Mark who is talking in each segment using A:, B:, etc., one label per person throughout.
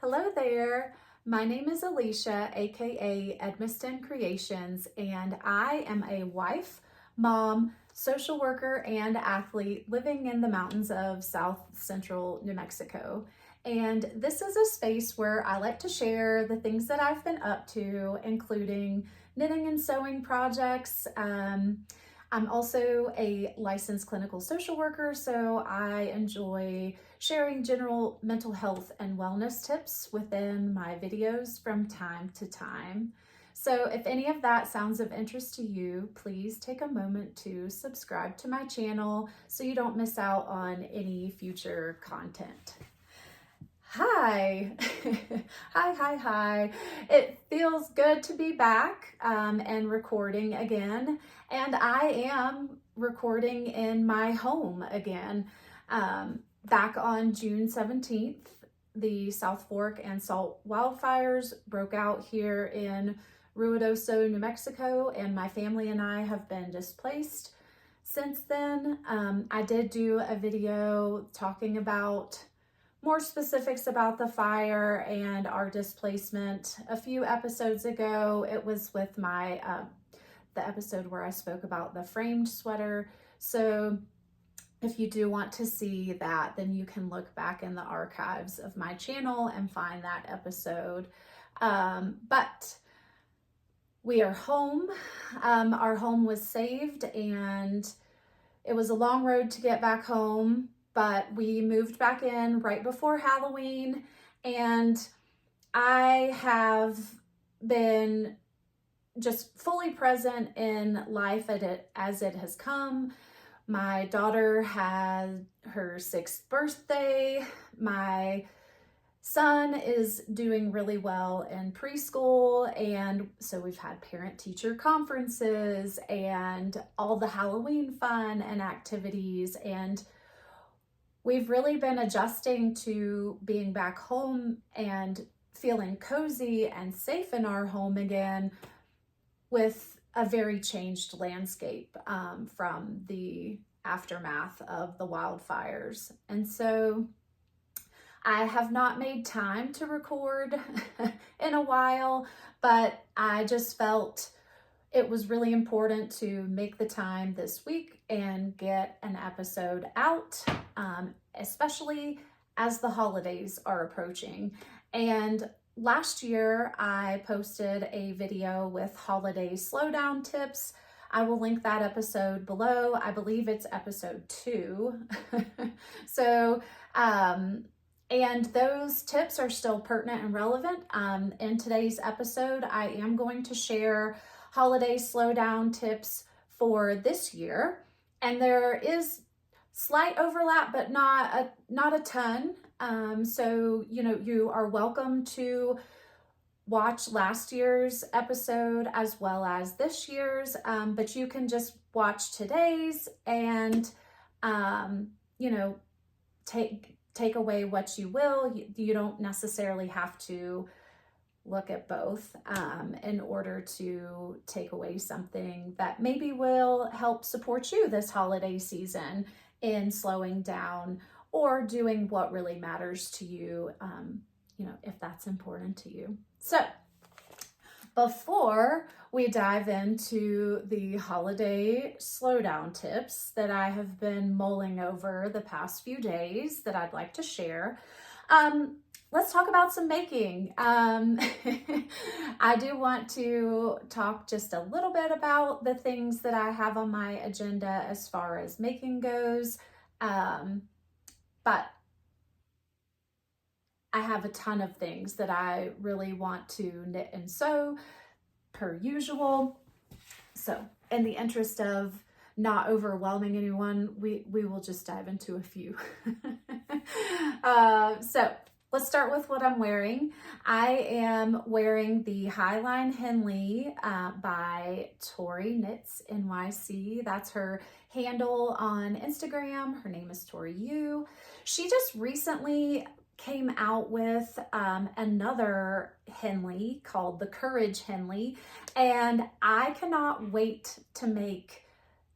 A: Hello there. My name is Alicia, aka Edmiston Creations, and I am a wife, mom, social worker, and athlete living in the mountains of South Central New Mexico. And this is a space where I like to share the things that I've been up to, including knitting and sewing projects. I'm also a licensed clinical social worker, so I enjoy sharing general mental health and wellness tips within my videos from time to time. So if any of that sounds of interest to you, please take a moment to subscribe to my channel so you don't miss out on any future content. Hi. Hi. It feels good to be back and recording again. And I am recording in my home again. Back on June 17th, the Southfork and Salt wildfires broke out here in Ruidoso, New Mexico, and my family and I have been displaced since then. I did do a video talking about more specifics about the fire and our displacement a few episodes ago. It was with my the episode where I spoke about the framed sweater. So if you do want to see that, then you can look back in the archives of my channel and find that episode. But we are home. Our home was saved, and it was a long road to get back home, but we moved back in right before Halloween, and I have been just fully present in life as it has come. My daughter had her 6th birthday. My son is doing really well in preschool, and so we've had parent-teacher conferences and all the Halloween fun and activities, and we've really been adjusting to being back home and feeling cozy and safe in our home again with a very changed landscape from the aftermath of the wildfires. And so I have not made time to record in a while, but I just felt it was really important to make the time this week and get an episode out, especially as the holidays are approaching. And last year, I posted a video with holiday slowdown tips. I will link that episode below. I believe it's episode 2. So, and those tips are still pertinent and relevant. In today's episode, I am going to share holiday slowdown tips for this year. And there is slight overlap, but not a ton. So, you are welcome to watch last year's episode as well as this year's, but you can just watch today's and, take away what you will. You don't necessarily have to look at both in order to take away something that maybe will help support you this holiday season in slowing down or doing what really matters to you, if that's important to you. So before we dive into the holiday slowdown tips that I have been mulling over the past few days that I'd like to share, let's talk about some baking. I do want to talk just a little bit about the things that I have on my agenda as far as making goes. But I have a ton of things that I really want to knit and sew per usual. So in the interest of not overwhelming anyone, we will just dive into a few. So let's start with what I'm wearing. I am wearing the Highline Henley by Tori Knits NYC. That's her handle on Instagram. Her name is Tori Yu. She just recently came out with another Henley called the Courage Henley, and I cannot wait to make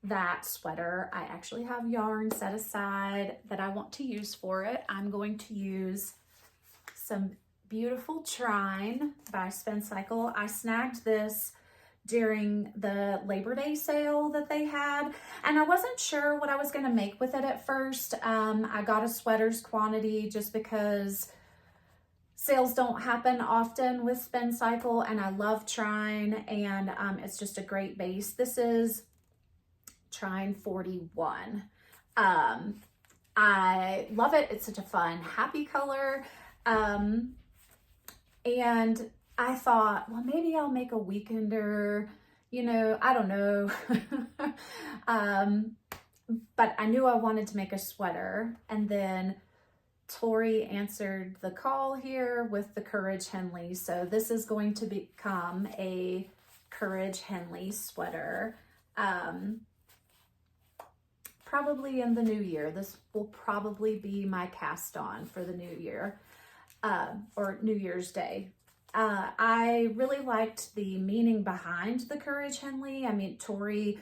A: that sweater. I actually have yarn set aside that I want to use for it. I'm going to use some beautiful Trine by Spin Cycle. I snagged this during the Labor Day sale that they had, and I wasn't sure what I was going to make with it at first. I got a sweaters quantity just because sales don't happen often with Spin Cycle, and I love Trine, and it's just a great base. This is Trine 41. I love it. It's such a fun, happy color. And I thought, well, maybe I'll make a weekender, you know, I don't know. But I knew I wanted to make a sweater. And then Tori answered the call here with the Courage Henley. So this is going to become a Courage Henley sweater. Probably in the new year. This will probably be my cast on for the new year, or New Year's Day. I really liked the meaning behind the Courage Henley. I mean, Tori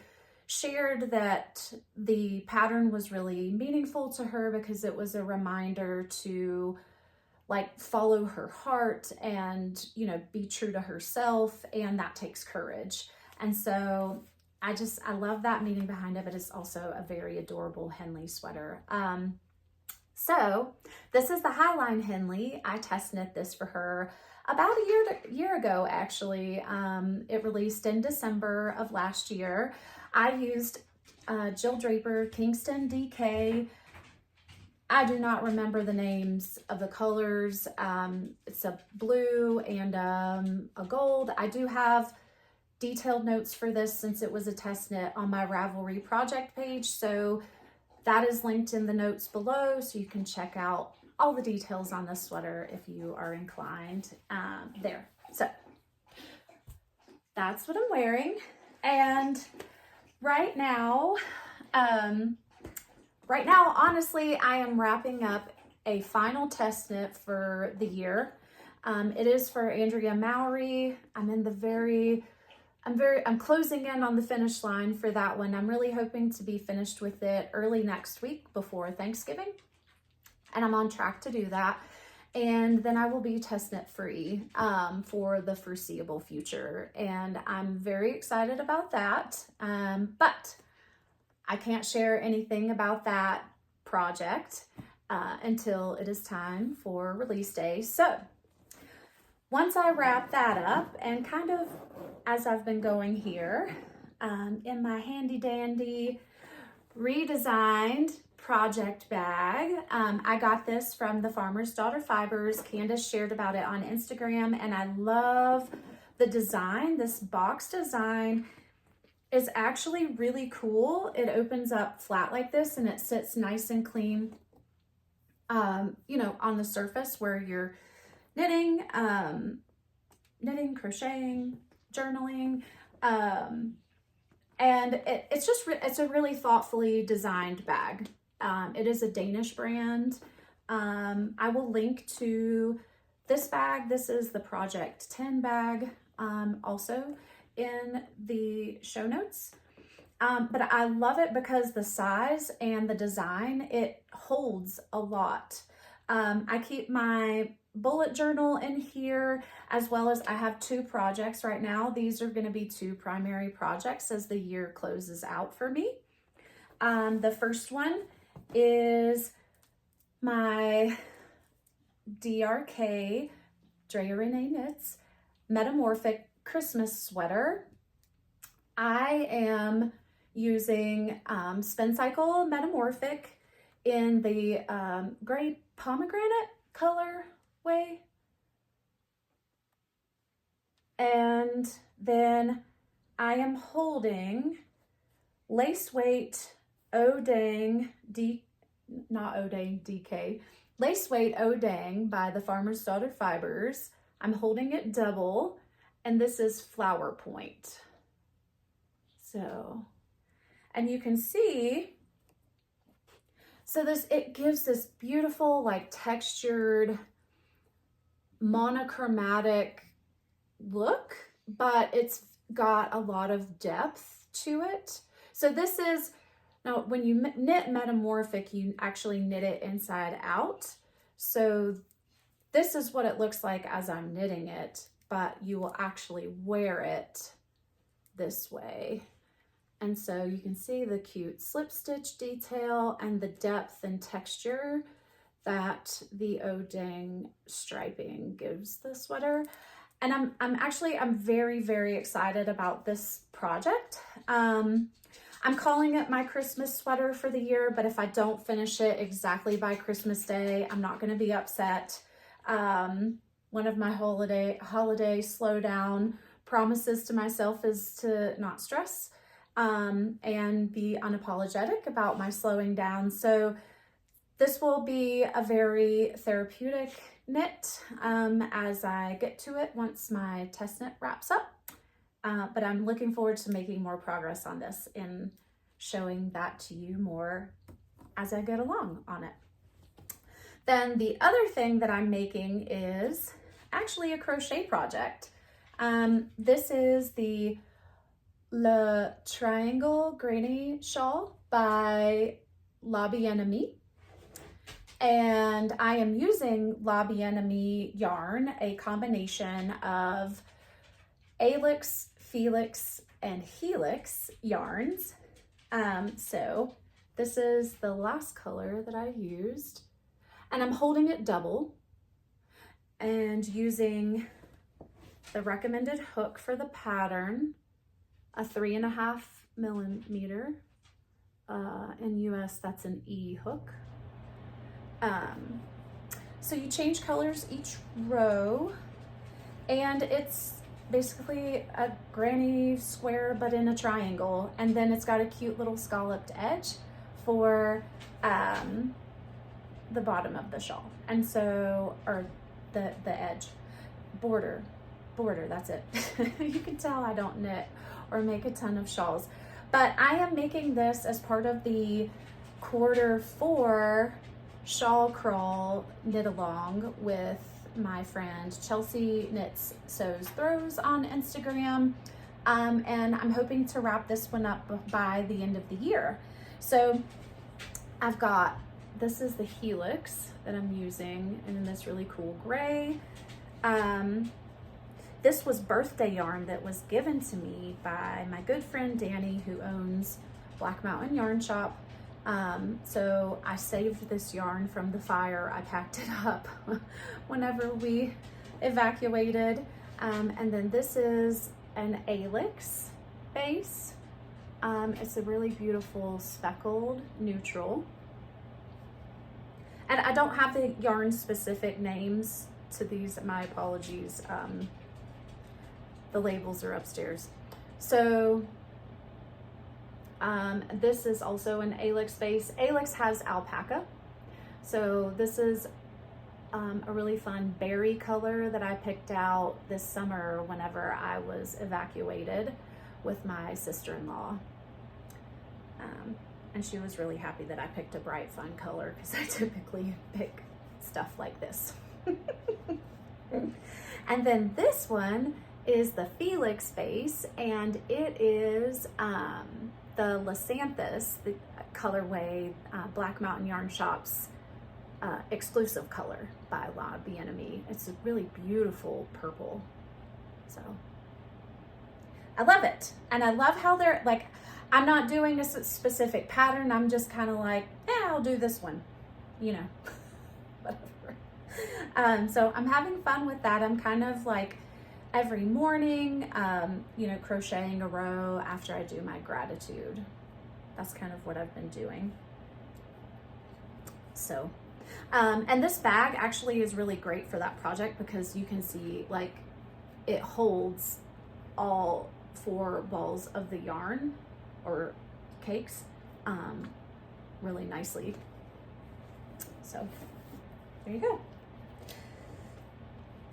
A: shared that the pattern was really meaningful to her because it was a reminder to like follow her heart and, you know, be true to herself, and that takes courage. And so I love that meaning behind it, but it's also a very adorable Henley sweater. So this is the Highline Henley. I test knit this for her about a year ago, actually. It released in December of last year. I used Jill Draper Kingston DK. I do not remember the names of the colors. It's a blue and a gold. I do have detailed notes for this since it was a test knit on my Ravelry project page. So that is linked in the notes below, so you can check out all the details on this sweater if you are inclined there. So that's what I'm wearing. And right now, honestly, I am wrapping up a final test knit for the year. It is for Andrea Mowry. I'm closing in on the finish line for that one. I'm really hoping to be finished with it early next week before Thanksgiving. And I'm on track to do that. And then I will be test knit free for the foreseeable future. And I'm very excited about that. But I can't share anything about that project until it is time for release day. So once I wrap that up, and kind of as I've been going here in my handy dandy redesigned project bag, I got this from the Farmer's Daughter Fibers. Candace shared about it on Instagram, and I love the design. This box design is actually really cool. It opens up flat like this, and it sits nice and clean, you know, on the surface where you're knitting, crocheting, journaling, and it's a really thoughtfully designed bag. It is a Danish brand. I will link to this bag. This is the Project 10 bag, also in the show notes. But I love it because the size and the design, it holds a lot. I keep my bullet journal in here, as well as I have 2 projects right now. These are going to be 2 primary projects as the year closes out for me. The first one is my DRK, Drea Renee Knits, Metamorphic Christmas sweater. I am using Spin Cycle Metamorphic in the gray pomegranate color way. And then I am holding lace weight Odang DK, lace weight Odang by the Farmer's Daughter Fibers. I'm holding it double, and this is flower point. So, and you can see, so it gives this beautiful, like, textured, monochromatic look, but it's got a lot of depth to it. So this is, now when you knit Metamorphic, you actually knit it inside out. So this is what it looks like as I'm knitting it, but you will actually wear it this way. And so you can see the cute slip stitch detail and the depth and texture that the Odang striping gives the sweater. And I'm very, very excited about this project. I'm calling it my Christmas sweater for the year, but if I don't finish it exactly by Christmas Day, I'm not going to be upset. One of my holiday slowdown promises to myself is to not stress and be unapologetic about my slowing down. So this will be a very therapeutic knit as I get to it once my test knit wraps up. But I'm looking forward to making more progress on this and showing that to you more as I get along on it. Then the other thing that I'm making is actually a crochet project. This is the Le Triangle Granny Shawl by La Bien-Aimée. And I am using La Bien-Aimée yarn, a combination of Alix, Felix, and Helix yarns. So this is the last color that I used, and I'm holding it double and using the recommended hook for the pattern, a 3.5 millimeter. In US, that's an E hook. So you change colors each row, and it's basically a granny square but in a triangle, and then it's got a cute little scalloped edge for the bottom of the shawl, and so, or the edge border, that's it. You can tell I don't knit or make a ton of shawls, but I am making this as part of the Q4 shawl crawl knit along with my friend Chelsea Knits Sews Throws on Instagram, and I'm hoping to wrap this one up by the end of the year. So I've got, this is the Helix that I'm using in this really cool gray. This was birthday yarn that was given to me by my good friend Danny, who owns Black Mountain Yarn Shop. So I saved this yarn from the fire. I packed it up whenever we evacuated. And then this is an Alix base. It's a really beautiful speckled neutral. And I don't have the yarn specific names to these, my apologies. The labels are upstairs. So this is also an Alix base. Alix has alpaca. So this is a really fun berry color that I picked out this summer whenever I was evacuated with my sister-in-law. And she was really happy that I picked a bright, fun color because I typically pick stuff like this. And then this one is the Felix base, and it is the Lysanthus, the colorway, Black Mountain Yarn Shop's exclusive color by La Bien-Aimée. It's a really beautiful purple. So I love it. And I love how they're like, I'm not doing a specific pattern. I'm just kind of like, yeah, I'll do this one, you know, whatever. So I'm having fun with that. I'm kind of like every morning, you know, crocheting a row after I do my gratitude. That's kind of what I've been doing. So, and this bag actually is really great for that project because you can see like it holds all 4 balls of the yarn or cakes really nicely. So there you go.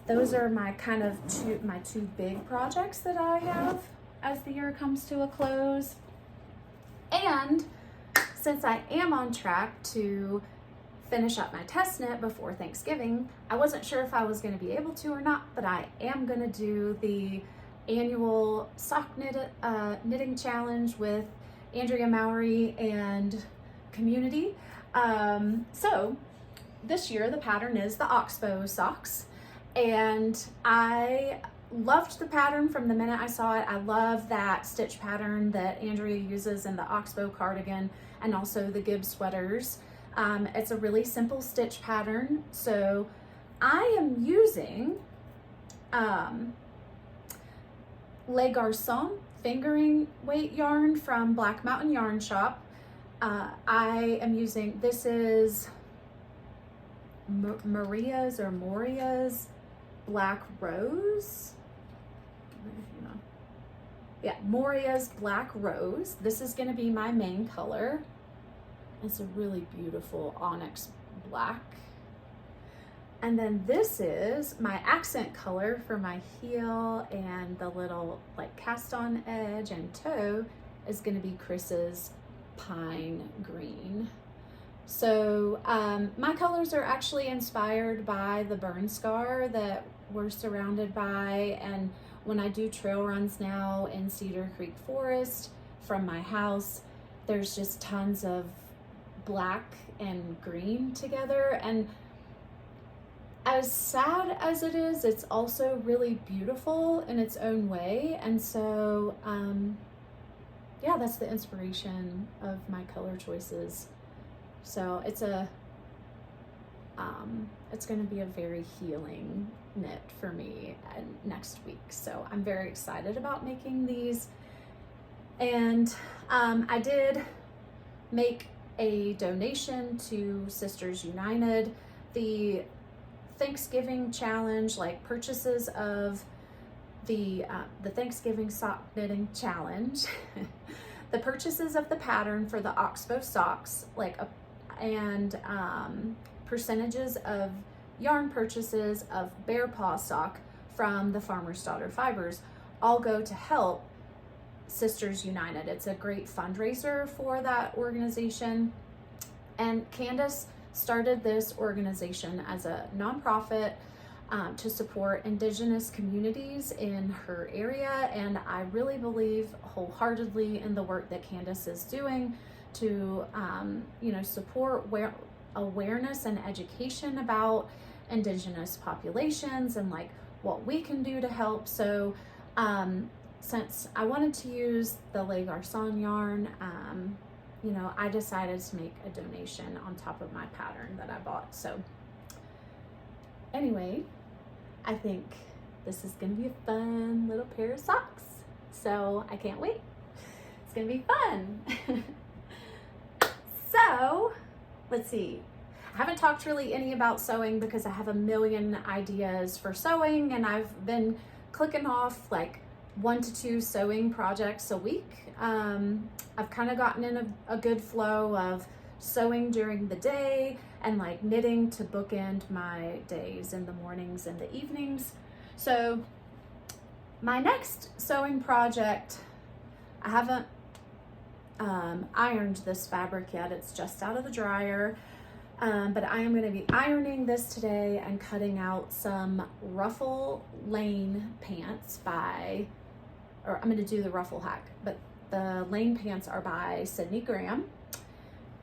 A: Those are my kind of two big projects that I have as the year comes to a close. And since I am on track to finish up my test knit before Thanksgiving, I wasn't sure if I was going to be able to or not, but I am going to do the annual sock knitting challenge with Andrea, Mowry, and community. So this year the pattern is the Oxbow socks, and I loved the pattern from the minute I saw it. I love that stitch pattern that Andrea uses in the Oxbow cardigan and also the Gille sweaters. It's a really simple stitch pattern. So I am using Les Garçons fingering weight yarn from Black Mountain Yarn Shop. I am using, this is Moria's Black Rose. Yeah, Moria's Black Rose. This is going to be my main color. It's a really beautiful onyx black. And then this is my accent color for my heel, and the little like cast on edge and toe is going to be Chris's pine green. So my colors are actually inspired by the burn scar that we're surrounded by, and when I do trail runs now in Cedar Creek Forest from my house, there's just tons of black and green together, and as sad as it is, it's also really beautiful in its own way. And so yeah, that's the inspiration of my color choices. So it's a it's going to be a very healing knit for me next week. So I'm very excited about making these. And I did make a donation to Sisters United. The Thanksgiving challenge, like purchases of the Thanksgiving sock knitting challenge, the purchases of the pattern for the Oxbow socks, and percentages of yarn purchases of Bear Paw sock from the Farmer's Daughter Fibers all go to help Sisters United. It's a great fundraiser for that organization. And Candace started this organization as a nonprofit to support Indigenous communities in her area, and I really believe wholeheartedly in the work that Candace is doing to support awareness and education about Indigenous populations and like what we can do to help. So since I wanted to use the Les Garçons yarn, I decided to make a donation on top of my pattern that I bought. So anyway, I think this is going to be a fun little pair of socks. So I can't wait. It's going to be fun. So let's see. I haven't talked really any about sewing because I have a million ideas for sewing, and I've been clicking off like 1 to 2 sewing projects a week. I've kind of gotten in a good flow of sewing during the day and like knitting to bookend my days in the mornings and the evenings. So my next sewing project, I haven't ironed this fabric yet. It's just out of the dryer. But I am going to be ironing this today and cutting out some ruffle lane pants I'm going to do the ruffle hack, but the lane pants are by Sydney Graham.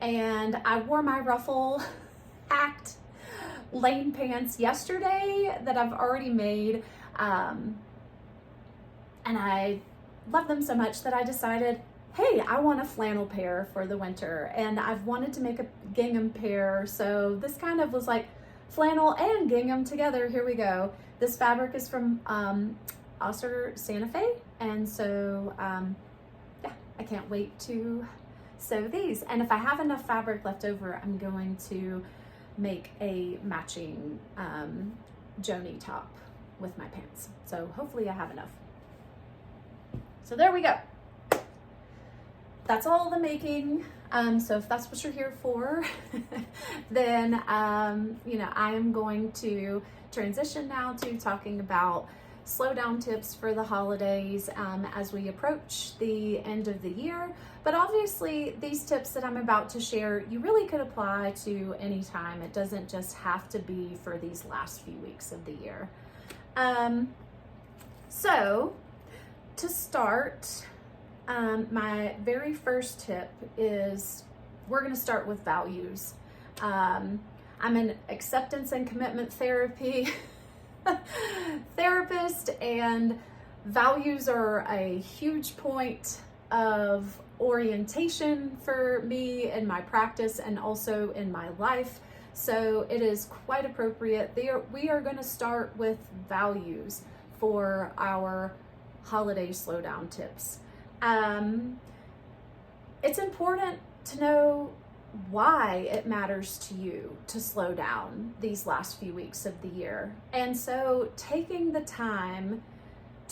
A: And I wore my ruffle hacked lane pants yesterday that I've already made. And I love them so much that I decided, hey, I want a flannel pair for the winter, and I've wanted to make a gingham pair. So this kind of was like flannel and gingham together. Here we go. This fabric is from Oster Santa Fe. And so, yeah, I can't wait to sew these. And if I have enough fabric left over, I'm going to make a matching Joni top with my pants. So hopefully I have enough. So there we go. That's all the making. So if that's what you're here for, then, I am going to transition now to talking about slowdown tips for the holidays as we approach the end of the year. But obviously these tips that I'm about to share, you really could apply to any time. It doesn't just have to be for these last few weeks of the year. So to start, my very first tip is we're going to start with values. I I'm an acceptance and commitment therapy therapist, and values are a huge point of orientation for me in my practice and also in my life. So it is quite appropriate. We are going to start with values for our holiday slowdown tips. It's important to know why it matters to you to slow down these last few weeks of the year. And so taking the time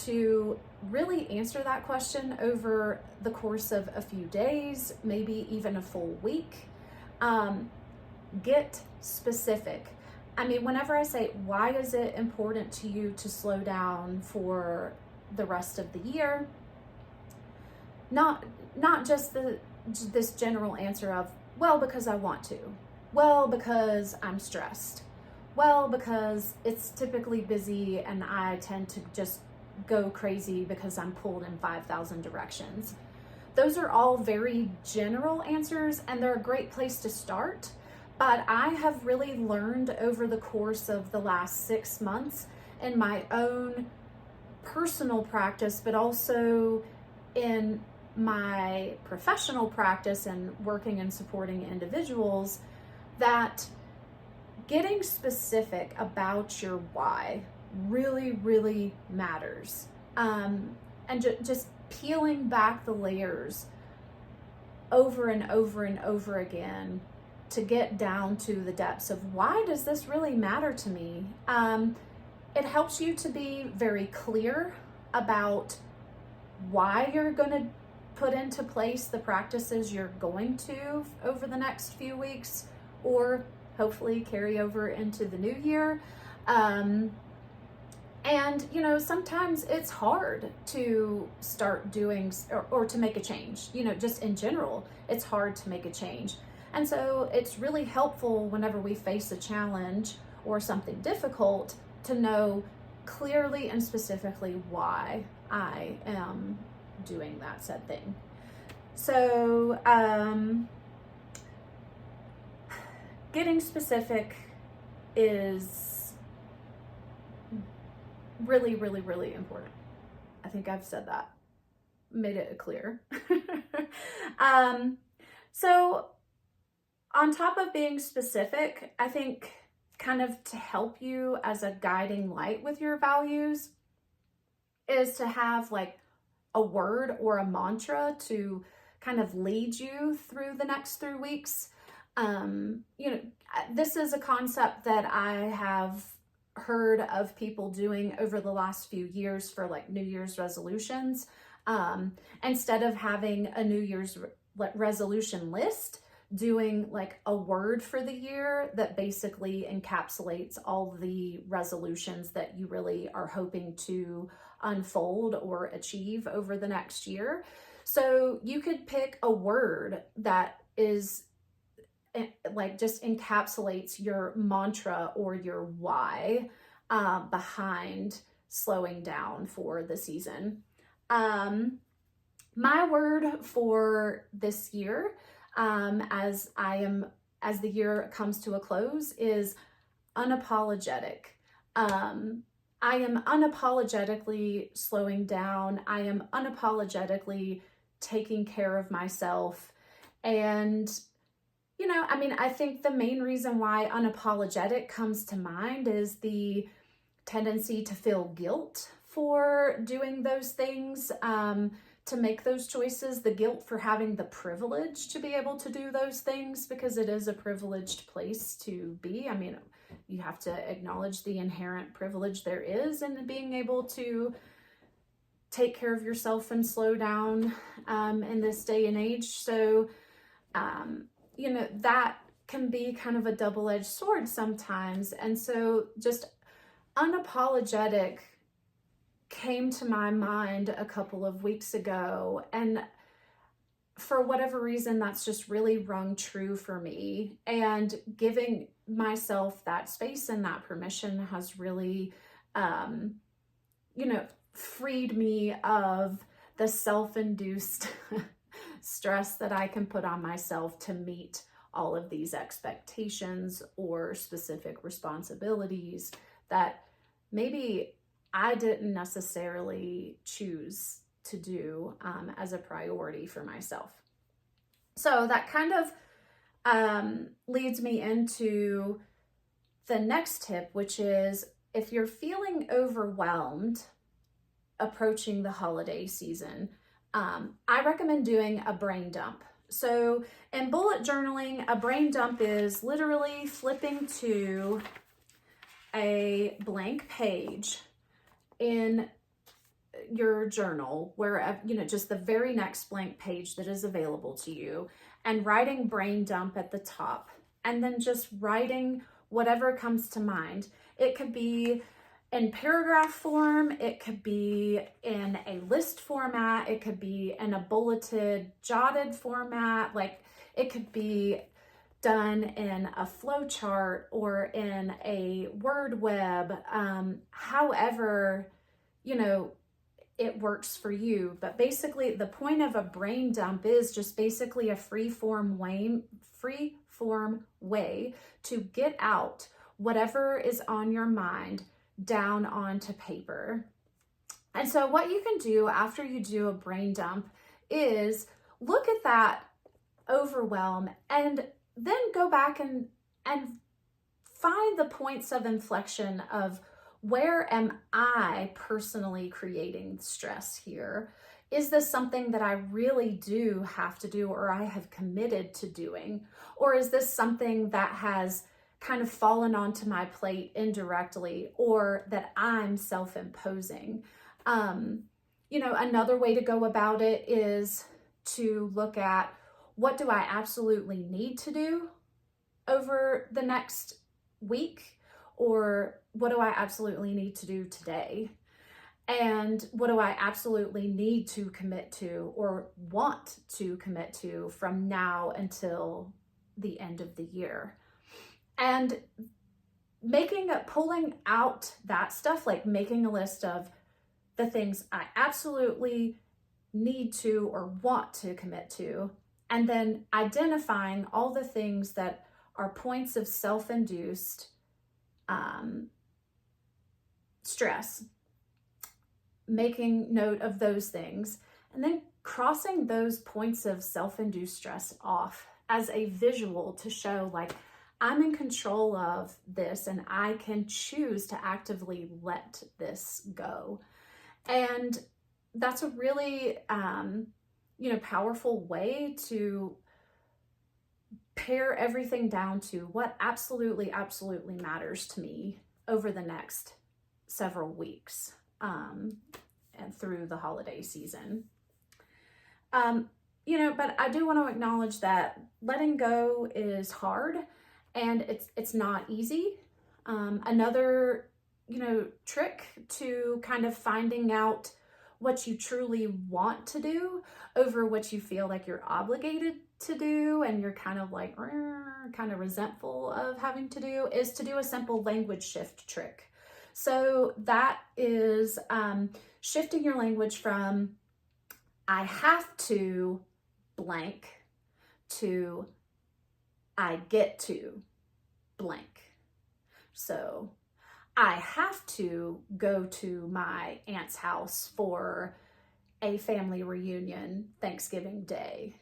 A: to really answer that question over the course of a few days, maybe even a full week. Get specific. I mean, whenever I say, why is it important to you to slow down for the rest of the year? Not just this general answer of, well, because I want to. Well, because I'm stressed. Well, because it's typically busy and I tend to just go crazy because I'm pulled in 5,000 directions. Those are all very general answers, and they're a great place to start. But I have really learned over the course of the last 6 months in my own personal practice, but also in my professional practice and working and supporting individuals, that getting specific about your why really, really matters. And just peeling back the layers over and over and over again to get down to the depths of, why does this really matter to me? It helps you to be very clear about why you're going to put into place the practices you're going to over the next few weeks, or hopefully carry over into the new year. And, you know, sometimes it's hard to start doing or to make a change, you know, just in general, it's hard to make a change. And so it's really helpful whenever we face a challenge or something difficult to know clearly and specifically why I am doing that said thing. So, getting specific is really, really, really important. I think I've said that, made it clear. So on top of being specific, I think kind of to help you as a guiding light with your values is to have like a word or a mantra to kind of lead you through the next 3 weeks. You know, this is a concept that I have heard of people doing over the last few years for like New Year's resolutions. Instead of having a New Year's resolution list, doing like a word for the year that basically encapsulates all the resolutions that you really are hoping to unfold or achieve over the next year. So you could pick a word that is like just encapsulates your mantra or your why behind slowing down for the season. My word for this year, as the year comes to a close, is unapologetic. I am unapologetically slowing down. I am unapologetically taking care of myself. And, you know, I mean, I think the main reason why unapologetic comes to mind is the tendency to feel guilt for doing those things, to make those choices, the guilt for having the privilege to be able to do those things, because it is a privileged place to be. I mean, you have to acknowledge the inherent privilege there is in being able to take care of yourself and slow down in this day and age. So, you know, that can be kind of a double-edged sword sometimes. And so just unapologetic came to my mind a couple of weeks ago, and for whatever reason, that's just really rung true for me. And giving myself that space and that permission has really, you know, freed me of the self-induced stress that I can put on myself to meet all of these expectations or specific responsibilities that maybe I didn't necessarily choose to do as a priority for myself. So that kind of leads me into the next tip, which is if you're feeling overwhelmed approaching the holiday season, I recommend doing a brain dump. So in bullet journaling, a brain dump is literally flipping to a blank page in your journal, where, just the very next blank page that is available to you, and writing brain dump at the top, and then just writing whatever comes to mind. It could be in paragraph form, it could be in a list format, it could be in a bulleted, jotted format, like it could be done in a flow chart or in a word web, however, it works for you. But basically the point of a brain dump is just basically a free form way to get out whatever is on your mind down onto paper. And so what you can do after you do a brain dump is look at that overwhelm and then go back and find the points of inflection of, where am I personally creating stress here? Is this something that I really do have to do, or I have committed to doing? Or is this something that has kind of fallen onto my plate indirectly, or that I'm self-imposing? Another way to go about it is to look at, what do I absolutely need to do over the next week? Or what do I absolutely need to do today? And what do I absolutely need to commit to or want to commit to from now until the end of the year? And pulling out that stuff, like making a list of the things I absolutely need to or want to commit to, and then identifying all the things that are points of self-induced stress, making note of those things, and then crossing those points of self-induced stress off as a visual to show, like, I'm in control of this and I can choose to actively let this go. And that's a really, powerful way to pare everything down to what absolutely matters to me over the next several weeks and through the holiday season. But I do want to acknowledge that letting go is hard and it's not easy. Another, trick to kind of finding out what you truly want to do over what you feel like you're obligated to do and you're kind of like kind of resentful of having to do, is to do a simple language shift trick. So that is shifting your language from I have to blank to I get to blank. So I have to go to my aunt's house for a family reunion Thanksgiving Day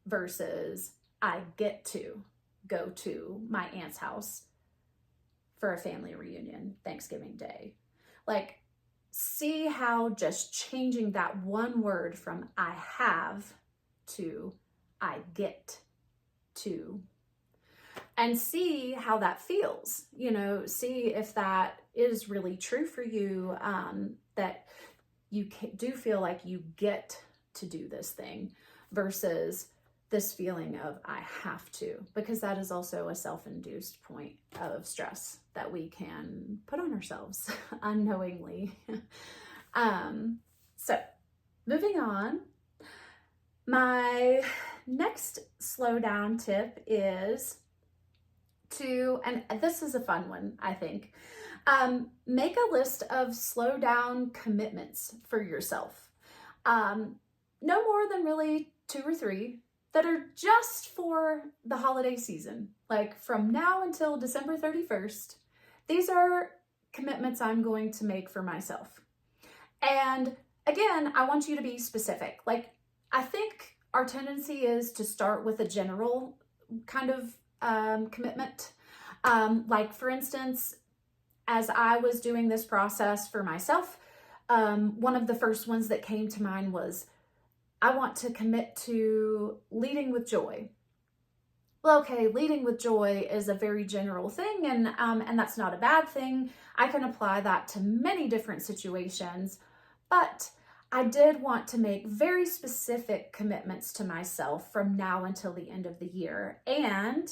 A: versus I get to go to my aunt's house for a family reunion Thanksgiving Day. Like, see how just changing that one word from I have to I get to, and see how that feels, see if that is really true for you, that you do feel like you get to do this thing versus this feeling of I have to, because that is also a self-induced point of stress that we can put on ourselves unknowingly. So moving on, my next slow down tip is to, and this is a fun one, I think, make a list of slow down commitments for yourself. No more than really 2 or 3. that are just for the holiday season, like from now until December 31st. These are commitments I'm going to make for myself. And again, I want you to be specific. Like, I think our tendency is to start with a general kind of commitment. Like, for instance, as I was doing this process for myself, one of the first ones that came to mind was, I want to commit to leading with joy. Well, okay, leading with joy is a very general thing, and that's not a bad thing. I can apply that to many different situations, but I did want to make very specific commitments to myself from now until the end of the year. And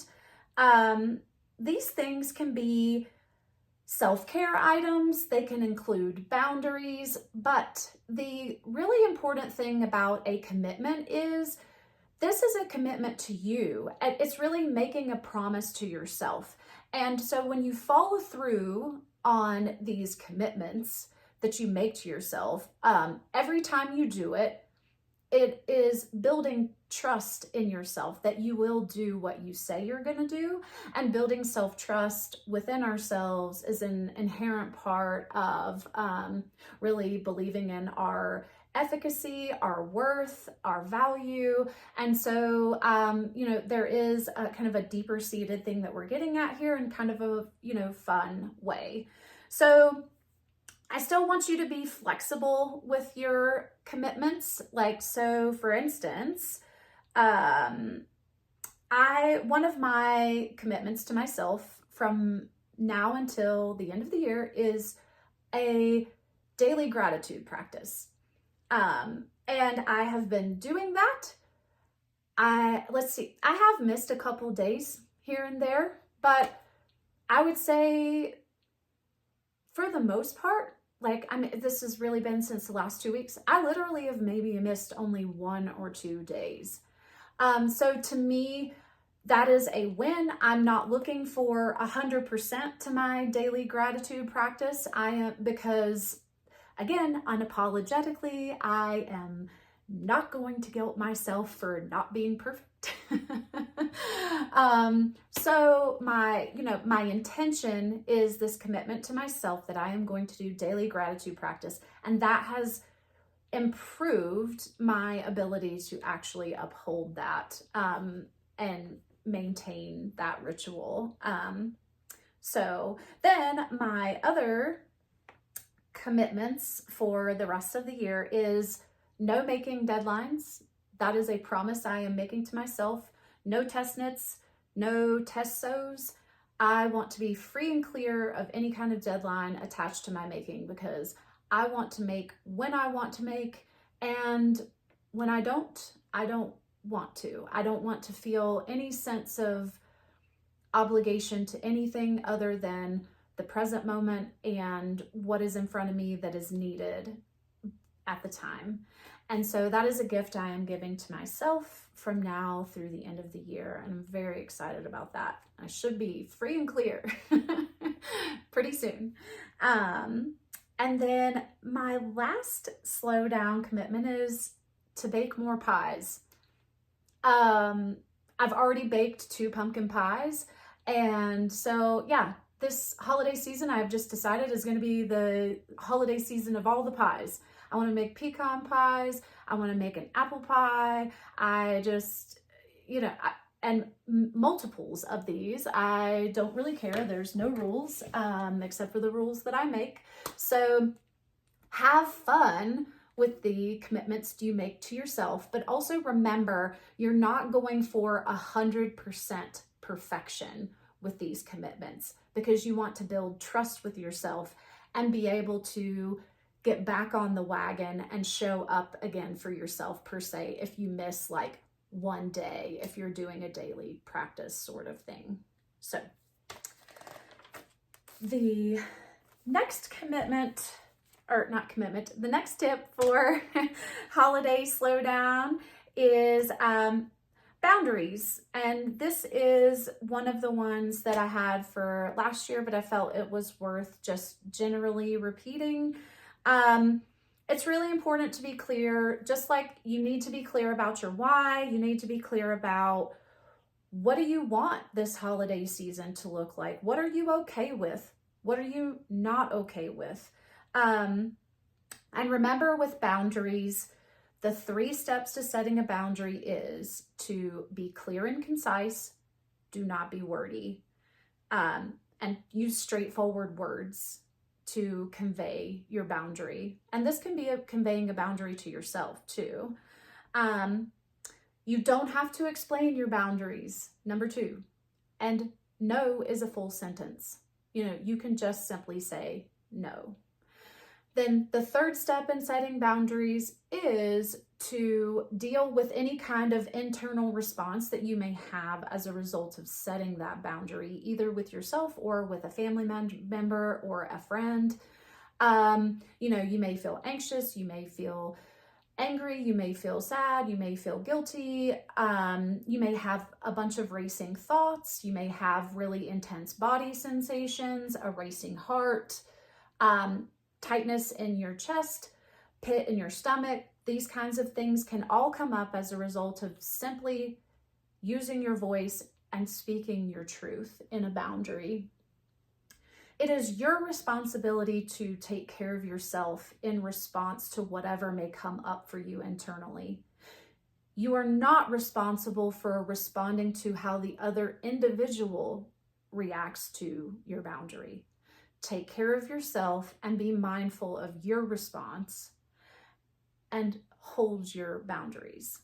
A: these things can be self-care items, they can include boundaries, but the really important thing about a commitment is this is a commitment to you. It's really making a promise to yourself. And so when you follow through on these commitments that you make to yourself, every time you do it, it is building trust in yourself that you will do what you say you're going to do. And building self-trust within ourselves is an inherent part of really believing in our efficacy, our worth, our value. And so, there is a kind of a deeper seated thing that we're getting at here in kind of a, fun way. So I still want you to be flexible with your commitments. Like, so for instance, one of my commitments to myself from now until the end of the year is a daily gratitude practice. And I have been doing that. I have missed a couple days here and there, but I would say for the most part, this has really been since the last 2 weeks. I literally have maybe missed only 1 or 2 days. So to me, that is a win. I'm not looking for 100% to my daily gratitude practice. Because again, unapologetically, I am not going to guilt myself for not being perfect. So my intention is this commitment to myself that I am going to do daily gratitude practice. And that has improved my ability to actually uphold that, and maintain that ritual. So then my other commitments for the rest of the year is no making deadlines. That is a promise I am making to myself. No test knits, no test sews. I want to be free and clear of any kind of deadline attached to my making, because I want to make when I want to make, and when I don't want to. I don't want to feel any sense of obligation to anything other than the present moment and what is in front of me that is needed at the time. And so that is a gift I am giving to myself from now through the end of the year. And I'm very excited about that. I should be free and clear pretty soon. And then my last slow down commitment is to bake more pies. I've already baked 2 pumpkin pies. And so, yeah, this holiday season I've just decided is going to be the holiday season of all the pies. I want to make pecan pies. I want to make an apple pie. And multiples of these. I don't really care. There's no rules, except for the rules that I make. So have fun with the commitments you make to yourself, but also remember, you're not going for 100% perfection with these commitments, because you want to build trust with yourself and be able to get back on the wagon and show up again for yourself, per se, if you miss like one day, if you're doing a daily practice sort of thing. So the next the next tip for holiday slowdown is boundaries. And this is one of the ones that I had for last year, but I felt it was worth just generally repeating. it's really important to be clear, just like you need to be clear about your why, you need to be clear about what do you want this holiday season to look like? What are you okay with? What are you not okay with? And remember, with boundaries, the 3 steps to setting a boundary is to be clear and concise, do not be wordy, and use straightforward words to convey your boundary. And this can be conveying a boundary to yourself too. You don't have to explain your boundaries, number 2. And no is a full sentence. You can just simply say no. Then the 3rd step in setting boundaries is to deal with any kind of internal response that you may have as a result of setting that boundary, either with yourself or with a family member or a friend. You may feel anxious, you may feel angry, you may feel sad, you may feel guilty, you may have a bunch of racing thoughts, you may have really intense body sensations, a racing heart, tightness in your chest, pit in your stomach. These kinds of things can all come up as a result of simply using your voice and speaking your truth in a boundary. It is your responsibility to take care of yourself in response to whatever may come up for you internally. You are not responsible for responding to how the other individual reacts to your boundary. Take care of yourself and be mindful of your response and hold your boundaries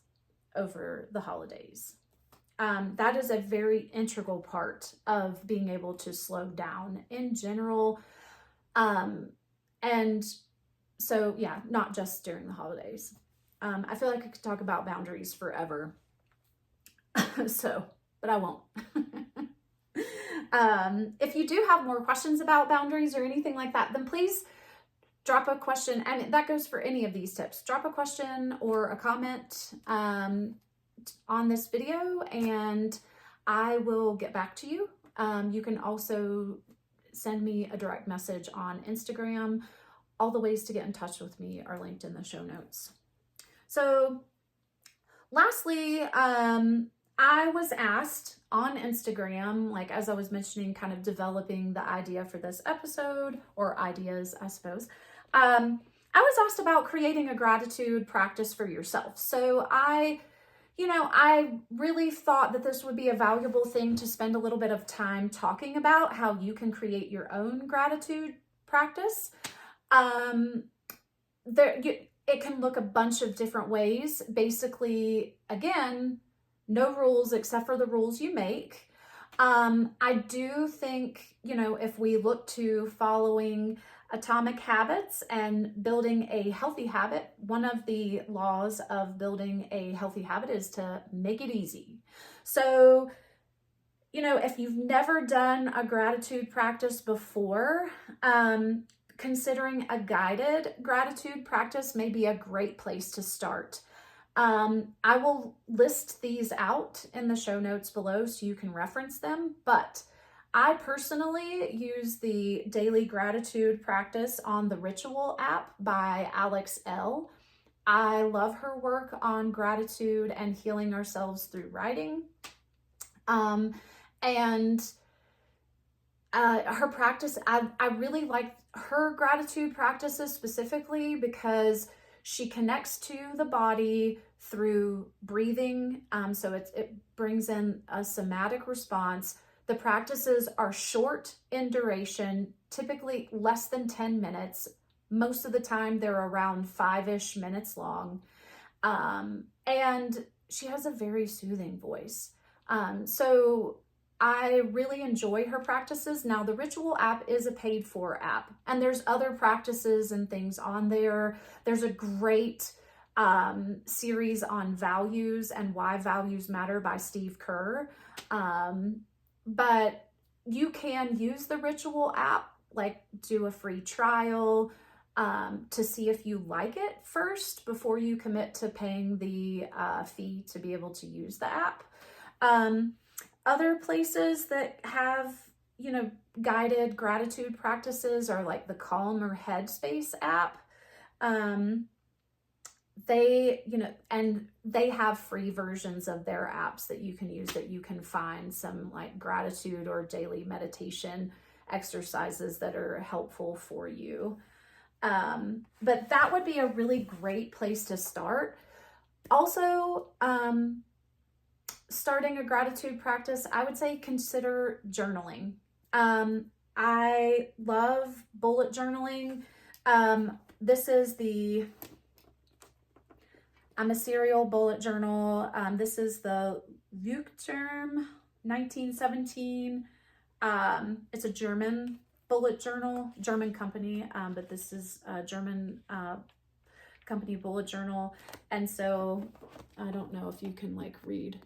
A: over the holidays. That is a very integral part of being able to slow down in general. And so, yeah, not just during the holidays. I feel like I could talk about boundaries forever. But I won't. If you do have more questions about boundaries or anything like that, then please drop a question. And that goes for any of these tips. Drop a question or a comment on this video, and I will get back to you. You can also send me a direct message on Instagram. All the ways to get in touch with me are linked in the show notes. So lastly, I was asked on Instagram, like as I was mentioning, kind of developing the idea for this episode, or ideas, I suppose. I was asked about creating a gratitude practice for yourself. So I really thought that this would be a valuable thing to spend a little bit of time talking about how you can create your own gratitude practice. It can look a bunch of different ways. Basically, again, no rules except for the rules you make. I do think, if we look to following atomic habits and building a healthy habit, one of the laws of building a healthy habit is to make it easy. So, if you've never done a gratitude practice before, considering a guided gratitude practice may be a great place to start. I will list these out in the show notes below so you can reference them, but I personally use the daily gratitude practice on the Ritual app by Alex L. I love her work on gratitude and healing ourselves through writing. And her practice, I really like her gratitude practices specifically because she connects to the body through breathing. So it brings in a somatic response. The practices are short in duration, typically less than 10 minutes. Most of the time they're around 5-ish minutes long. And she has a very soothing voice. So I really enjoy her practices. Now, the Ritual app is a paid for app, and there's other practices and things on there. There's a great series on values and why values matter by Steve Kerr. But you can use the Ritual app, like do a free trial to see if you like it first before you commit to paying the fee to be able to use the app. Other places that have, guided gratitude practices are like the Calm or Headspace app. They, and they have free versions of their apps that you can use, that you can find some like gratitude or daily meditation exercises that are helpful for you. But that would be a really great place to start. Also, starting a gratitude practice, I would say consider journaling. I love bullet journaling. This is I'm a serial bullet journal. This is the Leuchtturm 1917. It's a German bullet journal, German company, but this is a German company bullet journal. And so I don't know if you can like read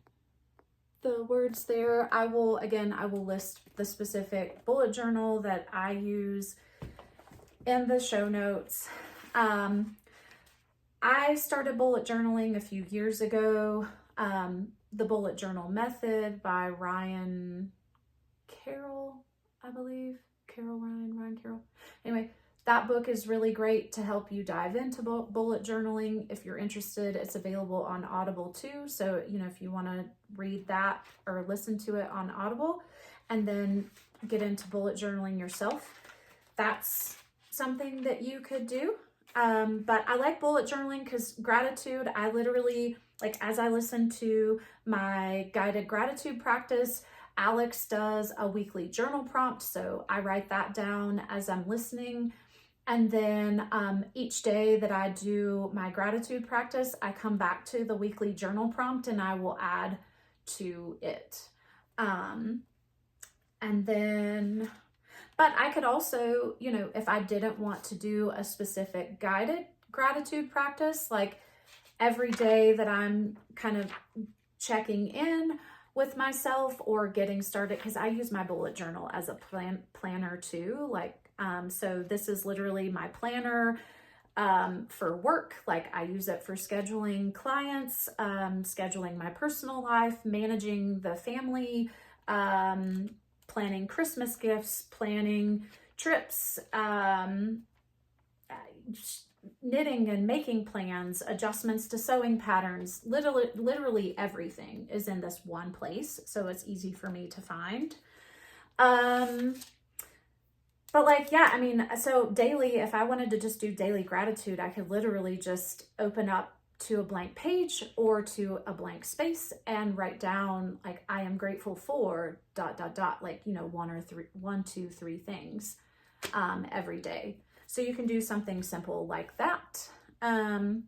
A: the words there. I will list the specific bullet journal that I use in the show notes. I started bullet journaling a few years ago. The Bullet Journal Method by Ryan Carroll, I believe. Ryan Carroll. Anyway, that book is really great to help you dive into bullet journaling. If you're interested, it's available on Audible too. So, if you want to read that or listen to it on Audible and then get into bullet journaling yourself, that's something that you could do. But I like bullet journaling because gratitude, I literally, like, as I listen to my guided gratitude practice, Alex does a weekly journal prompt. So I write that down as I'm listening. And then each day that I do my gratitude practice, I come back to the weekly journal prompt and I will add to it. But I could also, if I didn't want to do a specific guided gratitude practice, like every day that I'm kind of checking in with myself or getting started, because I use my bullet journal as a planner too. So this is literally my planner for work. Like I use it for scheduling clients, scheduling my personal life, managing the family, planning Christmas gifts, planning trips, knitting and making plans, adjustments to sewing patterns. Literally everything is in this one place, so it's easy for me to find. But so daily, if I wanted to just do daily gratitude, I could literally just open up to a blank page or to a blank space and write down like, I am grateful for ... one, two, three things every day. So you can do something simple like that. The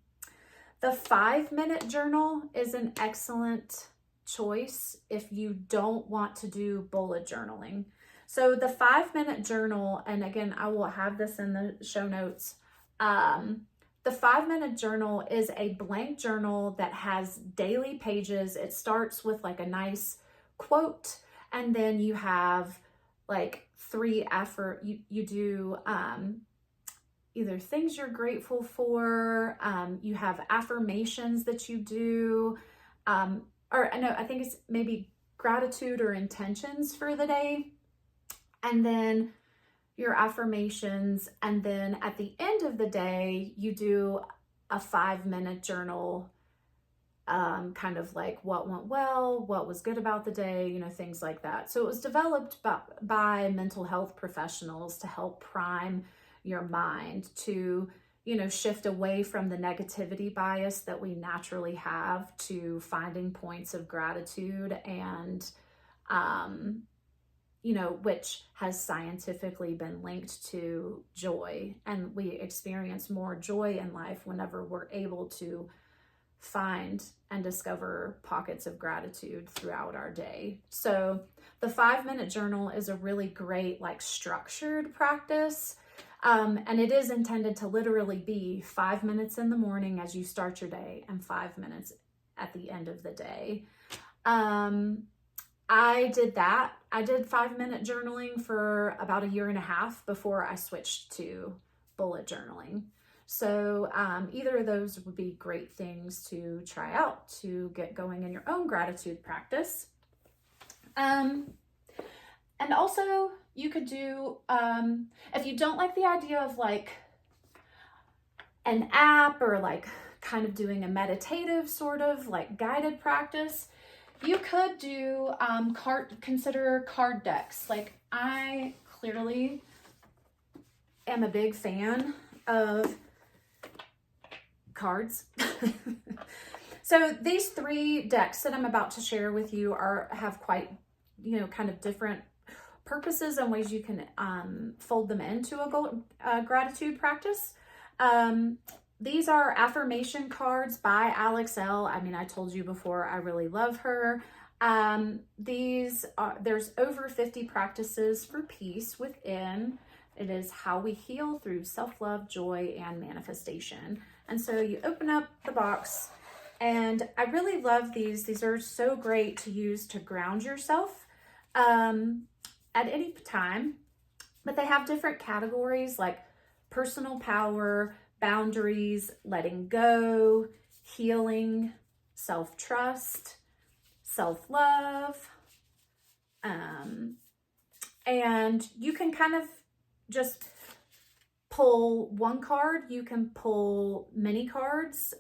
A: 5-minute journal is an excellent choice if you don't want to do bullet journaling. So the 5-minute journal, and again, I will have this in the show notes. The 5-minute journal is a blank journal that has daily pages. It starts with like a nice quote, and then you have like you do either things you're grateful for, you have affirmations that you do, I think it's maybe gratitude or intentions for the day, and then your affirmations, and then at the end of the day, you do a 5-minute journal, kind of like what went well, what was good about the day, things like that. So it was developed by mental health professionals to help prime your mind to, shift away from the negativity bias that we naturally have to finding points of gratitude and, which has scientifically been linked to joy. And we experience more joy in life whenever we're able to find and discover pockets of gratitude throughout our day. So the 5-minute journal is a really great, structured practice. And it is intended to literally be 5 minutes in the morning as you start your day and 5 minutes at the end of the day. I did that. I did 5-minute journaling for about 1.5 years before I switched to bullet journaling. So either of those would be great things to try out to get going in your own gratitude practice. And also you could do, if you don't like the idea of an app or like kind of doing a meditative sort of like guided practice, you could do consider card decks. Like I clearly am a big fan of cards. So these 3 decks that I'm about to share with you have quite, kind of different purposes and ways you can fold them into a gratitude practice. These are affirmation cards by Alex Elle. I mean, I told you before, I really love her. There's over 50 practices for peace within. It is how we heal through self-love, joy, and manifestation. And so you open up the box, and I really love these. These are so great to use to ground yourself at any time, but they have different categories like personal power, boundaries, letting go, healing, self-trust, self-love. And you can kind of just pull one card. You can pull many cards.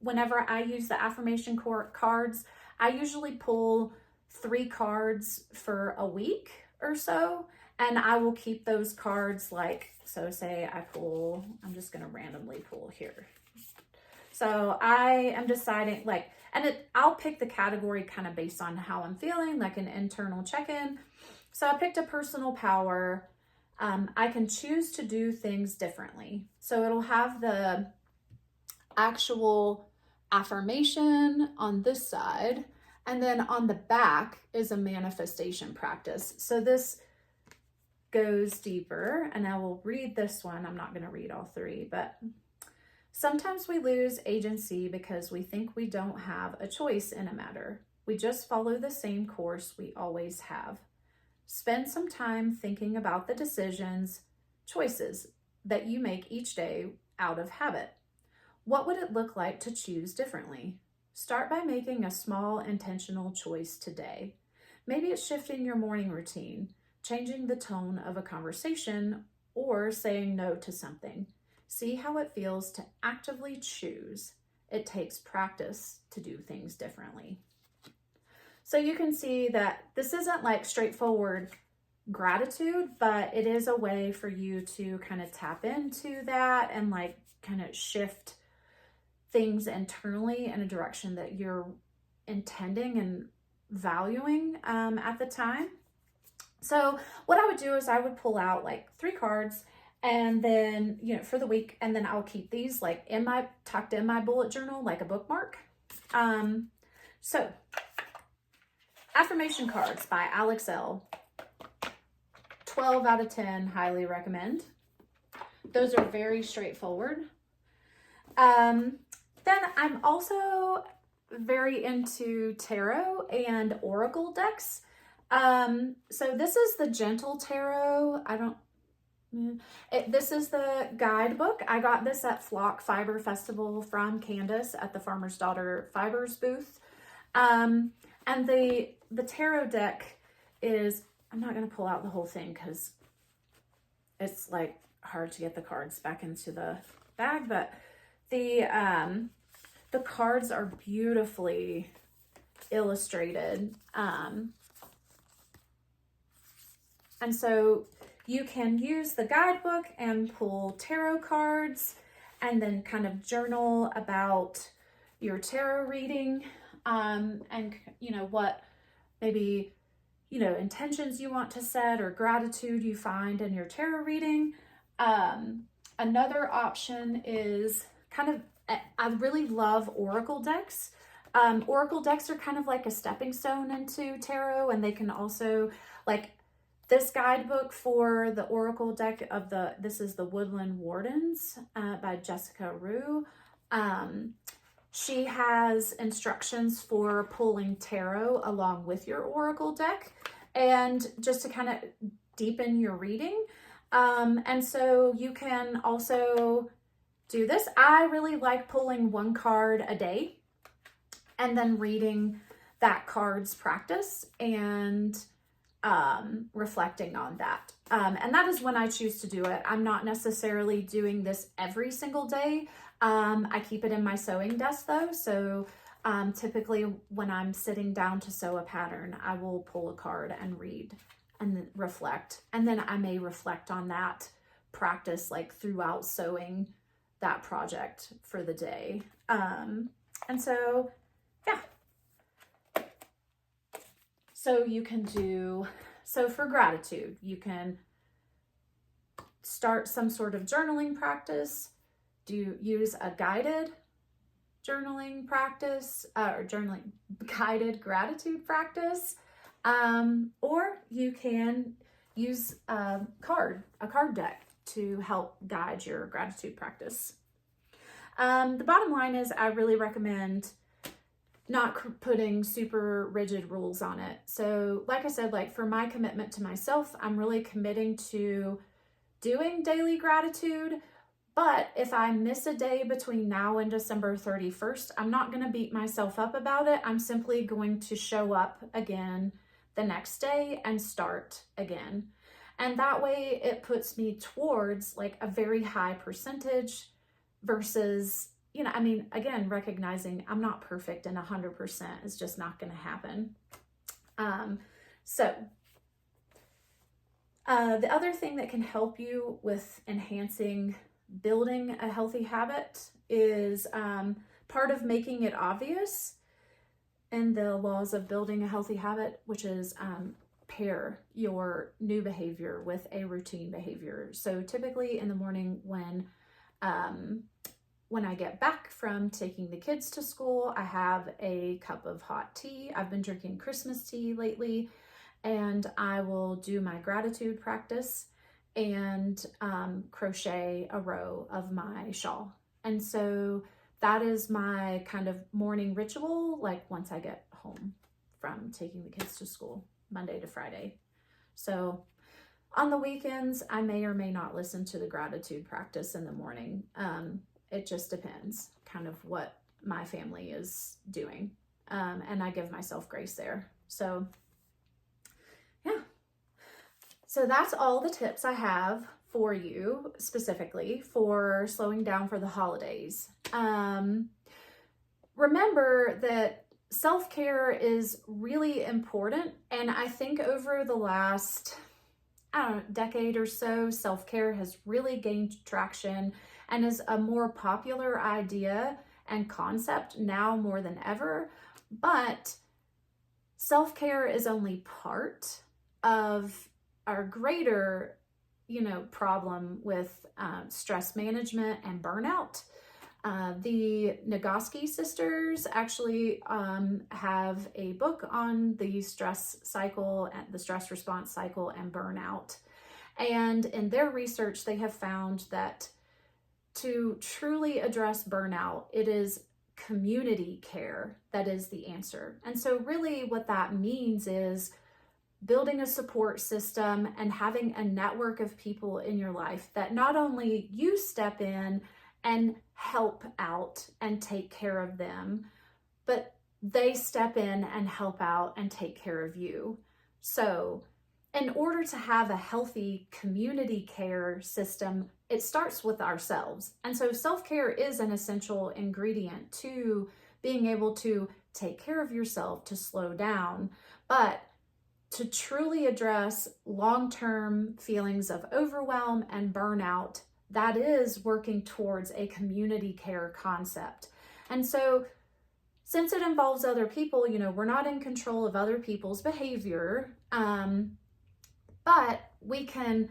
A: Whenever I use the affirmation cards, I usually pull 3 cards for a week or so, and I will keep those cards so say I'm just going to randomly pull here. So I am deciding I'll pick the category kind of based on how I'm feeling, like an internal check-in. So I picked a personal power. I can choose to do things differently. So it'll have the actual affirmation on this side, and then on the back is a manifestation practice. So this goes deeper, and I will read this one. I'm not going to read all 3, but sometimes we lose agency because we think we don't have a choice in a matter. We just follow the same course we always have. Spend some time thinking about the choices that you make each day out of habit. What would it look like to choose differently? Start by making a small intentional choice today. Maybe it's shifting your morning routine, changing the tone of a conversation, or saying no to something. See how it feels to actively choose. It takes practice to do things differently. So you can see that this isn't like straightforward gratitude, but it is a way for you to kind of tap into that and like kind of shift things internally in a direction that you're intending and valuing at the time. So what I would do is I would pull out like 3 cards, and then, for the week, and then I'll keep these like tucked in my bullet journal, like a bookmark. So affirmation cards by Alex Elle, 12 out of 10, highly recommend. Those are very straightforward. Then I'm also very into tarot and oracle decks. So this is the Gentle Tarot. This is the guidebook. I got this at Flock Fiber Festival from Candace at the Farmer's Daughter Fibers booth. And the tarot deck is, I'm not going to pull out the whole thing because it's like hard to get the cards back into the bag, but the cards are beautifully illustrated. And so you can use the guidebook and pull tarot cards and then kind of journal about your tarot reading, and what maybe, intentions you want to set or gratitude you find in your tarot reading. Another option is I really love oracle decks. Oracle decks are kind of like a stepping stone into tarot, and they can also, like this guidebook for the oracle deck this is the Woodland Wardens by Jessica Rue. She has instructions for pulling tarot along with your oracle deck, and just to kind of deepen your reading. And so you can also do this. I really like pulling 1 card a day and then reading that card's practice. And reflecting on that. And that is when I choose to do it. I'm not necessarily doing this every single day. I keep it in my sewing desk though. So typically when I'm sitting down to sew a pattern, I will pull a card and read and then reflect. And then I may reflect on that practice like throughout sewing that project for the day. And so, yeah. So you can do, so for gratitude, you can start some sort of journaling practice, use a guided journaling practice, or journaling guided gratitude practice, or you can use a card deck to help guide your gratitude practice. The bottom line is I really recommend not putting super rigid rules on it. So like I said, like for my commitment to myself, I'm really committing to doing daily gratitude. But if I miss a day between now and December 31st, I'm not going to beat myself up about it. I'm simply going to show up again the next day and start again. And that way it puts me towards like a very high percentage versus, you know, I mean, again, recognizing I'm not perfect and 100% is just not going to happen. The other thing that can help you with enhancing building a healthy habit is part of making it obvious in the laws of building a healthy habit, which is pair your new behavior with a routine behavior. So typically in the morning when I get back from taking the kids to school, I have a cup of hot tea. I've been drinking Christmas tea lately, and I will do my gratitude practice and crochet a row of my shawl. And so that is my kind of morning ritual, like once I get home from taking the kids to school, Monday to Friday. So on the weekends, I may or may not listen to the gratitude practice in the morning. It just depends kind of what my family is doing. And I give myself grace there. So yeah. So that's all the tips I have for you specifically for slowing down for the holidays. Remember that self-care is really important. And I think over the last, decade or so, self-care has really gained traction and is a more popular idea and concept now more than ever. But self-care is only part of our greater, problem with stress management and burnout. The Nagoski sisters actually have a book on the stress cycle and the stress response cycle and burnout. And in their research, they have found that to truly address burnout, it is community care that is the answer. And so really what that means is building a support system and having a network of people in your life that not only you step in and help out and take care of them, but they step in and help out and take care of you. So in order to have a healthy community care system, it starts with ourselves. And so self-care is an essential ingredient to being able to take care of yourself, to slow down, but to truly address long-term feelings of overwhelm and burnout, that is working towards a community care concept. And so since it involves other people, we're not in control of other people's behavior, but we can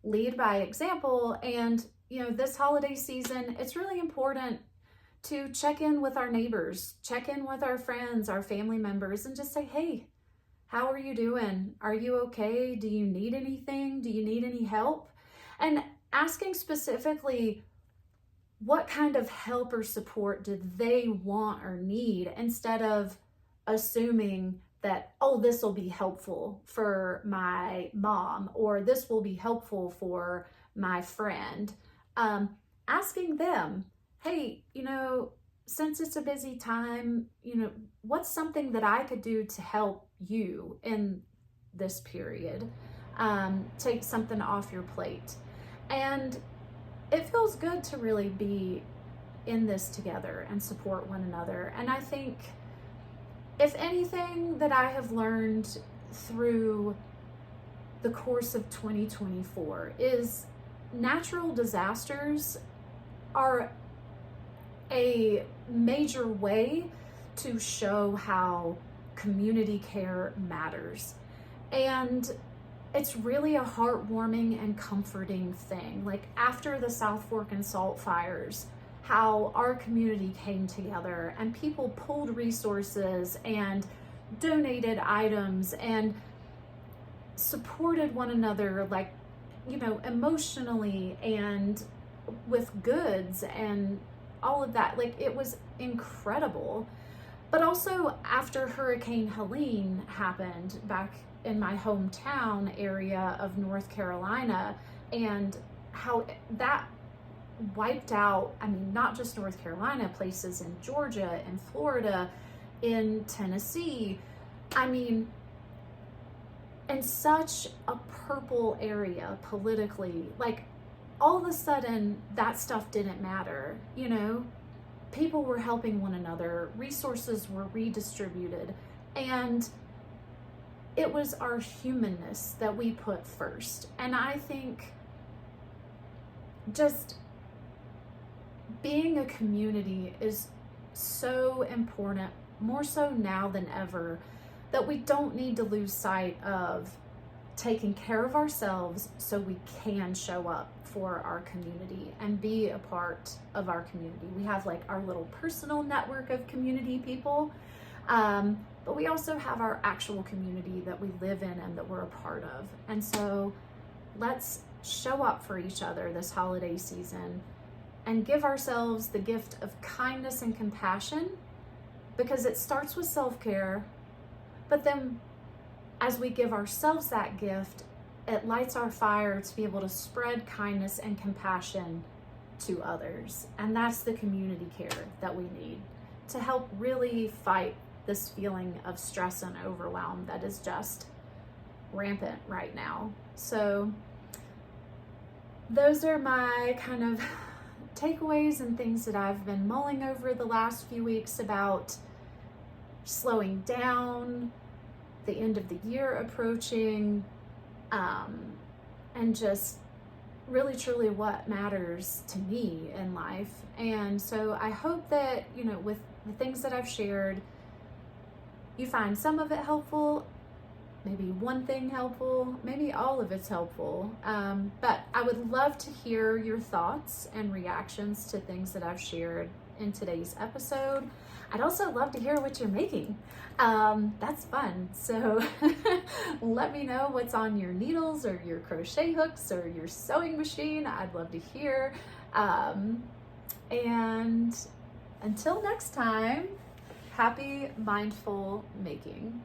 A: lead by example. And, this holiday season, it's really important to check in with our neighbors, check in with our friends, our family members, and just say, hey, how are you doing? Are you okay? Do you need anything? Do you need any help? And asking specifically, what kind of help or support do they want or need, instead of assuming that, oh, this will be helpful for my mom, or this will be helpful for my friend. Asking them, hey, since it's a busy time, what's something that I could do to help you in this period. Take something off your plate. And it feels good to really be in this together and support one another. And I think if anything that I have learned through the course of 2024 is natural disasters are a major way to show how community care matters. And it's really a heartwarming and comforting thing. Like after the Southfork and Salt fires, how our community came together and people pulled resources and donated items and supported one another, like, you know, emotionally and with goods and all of that. Like, it was incredible. But also after Hurricane Helene happened back in my hometown area of North Carolina, and how that wiped out, I mean, not just North Carolina, places in Georgia, in Florida, in Tennessee. I mean, in such a purple area politically, like all of a sudden that stuff didn't matter, you know? People were helping one another, resources were redistributed, and it was our humanness that we put first. And I think just being a community is so important, more so now than ever, that we don't need to lose sight of taking care of ourselves so we can show up for our community and be a part of our community. We have like our little personal network of community people, but we also have our actual community that we live in and that we're a part of. And so let's show up for each other this holiday season and give ourselves the gift of kindness and compassion, because it starts with self-care, but then as we give ourselves that gift, it lights our fire to be able to spread kindness and compassion to others. And that's the community care that we need to help really fight this feeling of stress and overwhelm that is just rampant right now. So those are my kind of takeaways and things that I've been mulling over the last few weeks about slowing down, the end of the year approaching, and just really truly what matters to me in life. And so I hope that, you know, with the things that I've shared, you find some of it helpful, maybe one thing helpful, maybe all of it's helpful. But I would love to hear your thoughts and reactions to things that I've shared in today's episode. I'd also love to hear what you're making. That's fun. So let me know what's on your needles or your crochet hooks or your sewing machine. I'd love to hear. And until next time, happy mindful making.